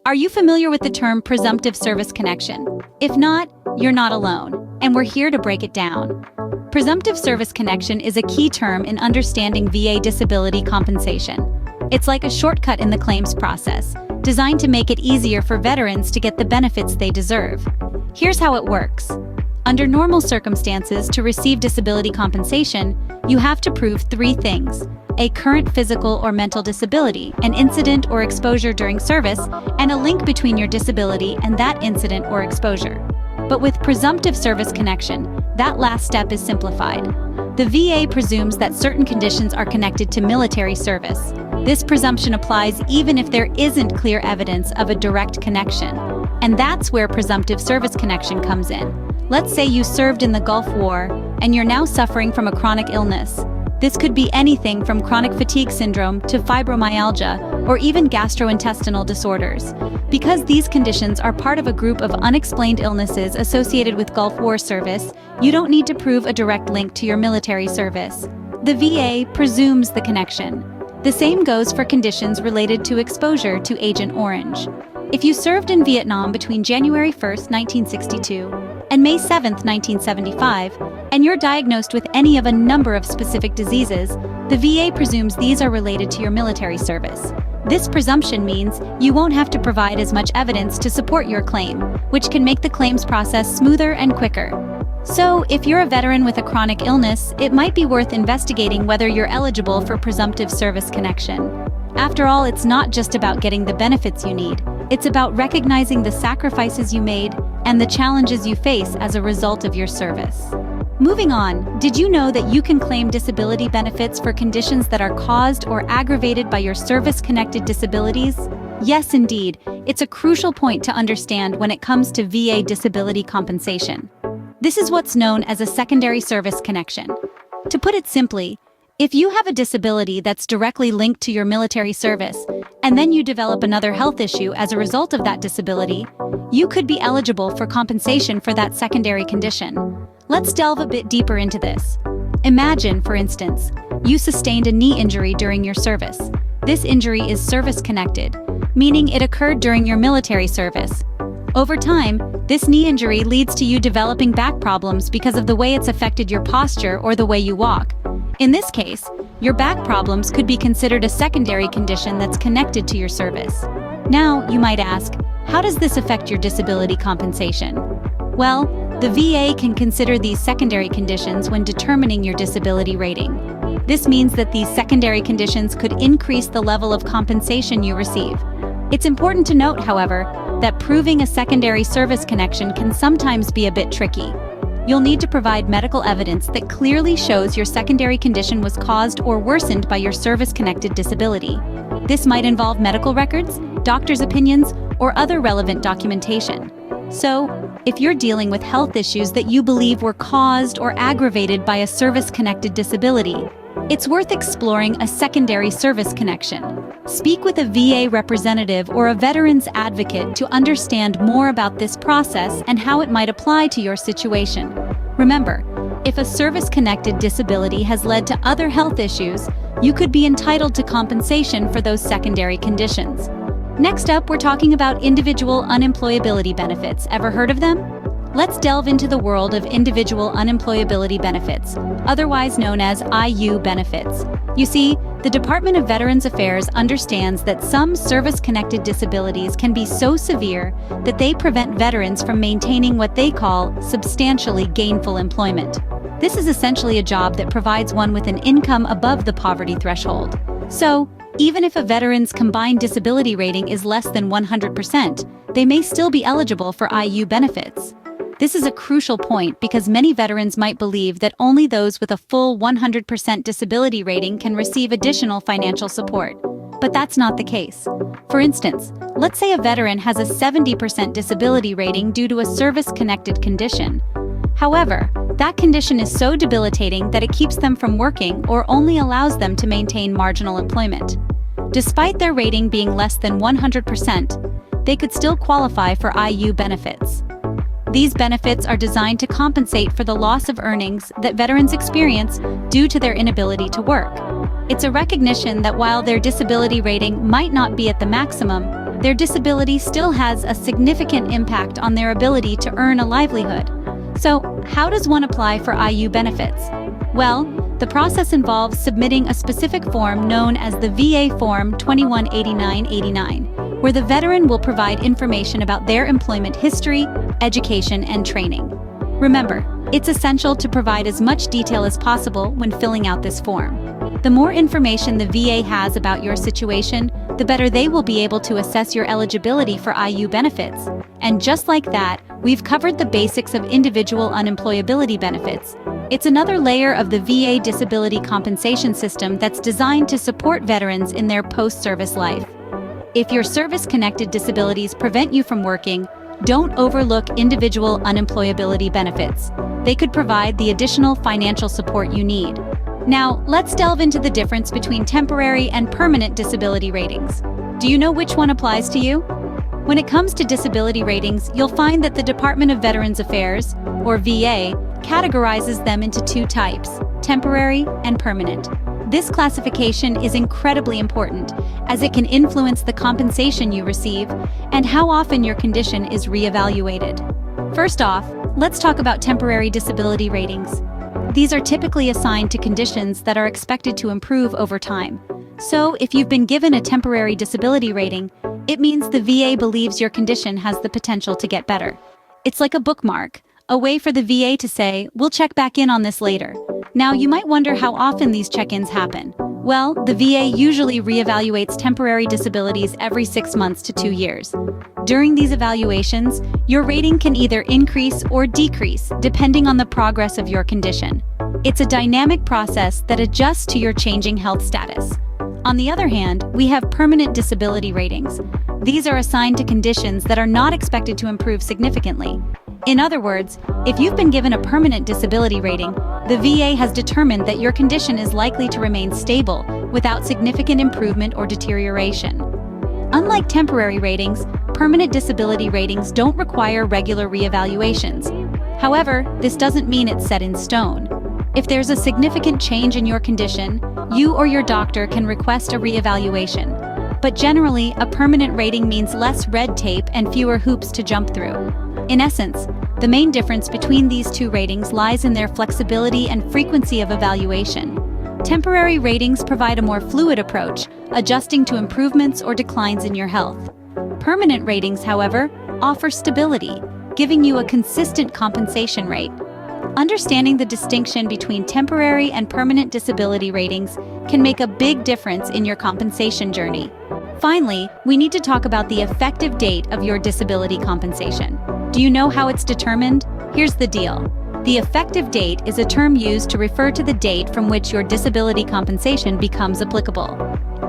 Are you familiar with the term presumptive service connection? If not, you're not alone, and we're here to break it down. Presumptive service connection is a key term in understanding VA disability compensation. It's like a shortcut in the claims process, designed to make it easier for veterans to get the benefits they deserve. Here's how it works. Under normal circumstances, to receive disability compensation, you have to prove three things: a current physical or mental disability, an incident or exposure during service, and a link between your disability and that incident or exposure. But with presumptive service connection, that last step is simplified. The VA presumes that certain conditions are connected to military service. This presumption applies even if there isn't clear evidence of a direct connection. And that's where presumptive service connection comes in. Let's say you served in the Gulf War, and you're now suffering from a chronic illness. This could be anything from chronic fatigue syndrome to fibromyalgia, or even gastrointestinal disorders. Because these conditions are part of a group of unexplained illnesses associated with Gulf War service, you don't need to prove a direct link to your military service. The VA presumes the connection. The same goes for conditions related to exposure to Agent Orange. If you served in Vietnam between January 1, 1962, and May 7, 1975, and you're diagnosed with any of a number of specific diseases, the VA presumes these are related to your military service. This presumption means you won't have to provide as much evidence to support your claim, which can make the claims process smoother and quicker. So, if you're a veteran with a chronic illness, it might be worth investigating whether you're eligible for presumptive service connection. After all, it's not just about getting the benefits you need. It's about recognizing the sacrifices you made and the challenges you face as a result of your service. Moving on, did you know that you can claim disability benefits for conditions that are caused or aggravated by your service-connected disabilities? Yes, indeed. It's a crucial point to understand when it comes to VA disability compensation. This is what's known as a secondary service connection. To put it simply, if you have a disability that's directly linked to your military service, and then you develop another health issue as a result of that disability, you could be eligible for compensation for that secondary condition. Let's delve a bit deeper into this. Imagine, for instance, you sustained a knee injury during your service. This injury is service-connected, meaning it occurred during your military service. Over time, this knee injury leads to you developing back problems because of the way it's affected your posture or the way you walk. In this case, your back problems could be considered a secondary condition that's connected to your service. Now, you might ask, how does this affect your disability compensation? Well, the VA can consider these secondary conditions when determining your disability rating. This means that these secondary conditions could increase the level of compensation you receive. It's important to note, however, that proving a secondary service connection can sometimes be a bit tricky. You'll need to provide medical evidence that clearly shows your secondary condition was caused or worsened by your service-connected disability. This might involve medical records, doctor's opinions, or other relevant documentation. So, if you're dealing with health issues that you believe were caused or aggravated by a service-connected disability, it's worth exploring a secondary service connection. Speak with a VA representative or a veterans advocate to understand more about this process and how it might apply to your situation. Remember, if a service-connected disability has led to other health issues, you could be entitled to compensation for those secondary conditions. Next up, we're talking about individual unemployability benefits. Ever heard of them? Let's delve into the world of individual unemployability benefits, otherwise known as IU benefits. You see, the Department of Veterans Affairs understands that some service-connected disabilities can be so severe that they prevent veterans from maintaining what they call substantially gainful employment. This is essentially a job that provides one with an income above the poverty threshold. So, even if a veteran's combined disability rating is less than 100%, they may still be eligible for IU benefits. This is a crucial point because many veterans might believe that only those with a full 100% disability rating can receive additional financial support. But that's not the case. For instance, let's say a veteran has a 70% disability rating due to a service-connected condition. However, that condition is so debilitating that it keeps them from working or only allows them to maintain marginal employment. Despite their rating being less than 100%, they could still qualify for IU benefits. These benefits are designed to compensate for the loss of earnings that veterans experience due to their inability to work. It's a recognition that while their disability rating might not be at the maximum, their disability still has a significant impact on their ability to earn a livelihood. So, how does one apply for IU benefits? Well, the process involves submitting a specific form known as the VA Form 218989, where the veteran will provide information about their employment history, education, and training. Remember, it's essential to provide as much detail as possible when filling out this form. The more information the VA has about your situation, the better they will be able to assess your eligibility for IU benefits. And just like that, we've covered the basics of individual unemployability benefits. It's another layer of the VA disability compensation system that's designed to support veterans in their post-service life. If your service-connected disabilities prevent you from working, don't overlook individual unemployability benefits. They could provide the additional financial support you need. Now, let's delve into the difference between temporary and permanent disability ratings. Do you know which one applies to you? When it comes to disability ratings, you'll find that the Department of Veterans Affairs, or VA, categorizes them into two types: temporary and permanent. This classification is incredibly important, as it can influence the compensation you receive and how often your condition is reevaluated. First off, let's talk about temporary disability ratings. These are typically assigned to conditions that are expected to improve over time. So, if you've been given a temporary disability rating, it means the VA believes your condition has the potential to get better. It's like a bookmark, a way for the VA to say, "We'll check back in on this later." Now, you might wonder how often these check-ins happen. Well, the VA usually reevaluates temporary disabilities every 6 months to 2 years. During these evaluations, your rating can either increase or decrease depending on the progress of your condition. It's a dynamic process that adjusts to your changing health status. On the other hand, we have permanent disability ratings. These are assigned to conditions that are not expected to improve significantly. In other words, if you've been given a permanent disability rating, the VA has determined that your condition is likely to remain stable without significant improvement or deterioration. Unlike temporary ratings, permanent disability ratings don't require regular reevaluations. However, this doesn't mean it's set in stone. If there's a significant change in your condition, you or your doctor can request a reevaluation. But generally, a permanent rating means less red tape and fewer hoops to jump through. In essence, the main difference between these two ratings lies in their flexibility and frequency of evaluation. Temporary ratings provide a more fluid approach, adjusting to improvements or declines in your health. Permanent ratings, however, offer stability, giving you a consistent compensation rate. Understanding the distinction between temporary and permanent disability ratings can make a big difference in your compensation journey. Finally, we need to talk about the effective date of your disability compensation. Do you know how it's determined? Here's the deal. The effective date is a term used to refer to the date from which your disability compensation becomes applicable.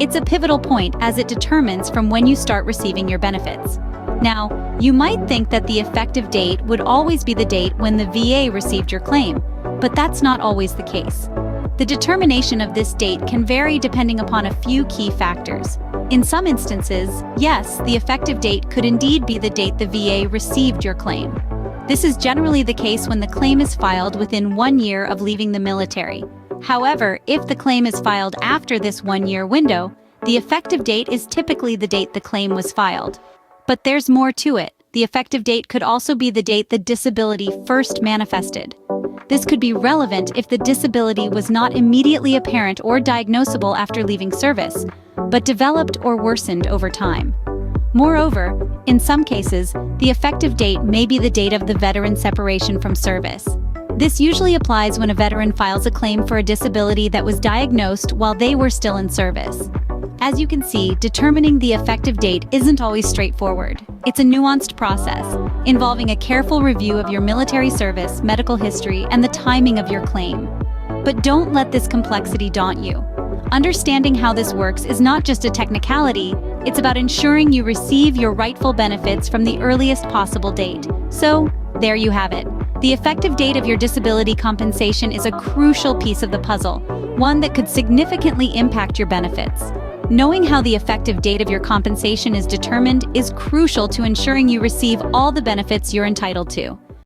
It's a pivotal point as it determines from when you start receiving your benefits. Now, you might think that the effective date would always be the date when the VA received your claim, but that's not always the case. The determination of this date can vary depending upon a few key factors. In some instances, yes, the effective date could indeed be the date the VA received your claim. This is generally the case when the claim is filed within 1 year of leaving the military. However, if the claim is filed after this 1-year window, the effective date is typically the date the claim was filed. But there's more to it. The effective date could also be the date the disability first manifested. This could be relevant if the disability was not immediately apparent or diagnosable after leaving service, but developed or worsened over time. Moreover, in some cases, the effective date may be the date of the veteran's separation from service. This usually applies when a veteran files a claim for a disability that was diagnosed while they were still in service. As you can see, determining the effective date isn't always straightforward. It's a nuanced process, involving a careful review of your military service, medical history, and the timing of your claim. But don't let this complexity daunt you. Understanding how this works is not just a technicality, it's about ensuring you receive your rightful benefits from the earliest possible date. So, there you have it. The effective date of your disability compensation is a crucial piece of the puzzle, one that could significantly impact your benefits. Knowing how the effective date of your compensation is determined is crucial to ensuring you receive all the benefits you're entitled to.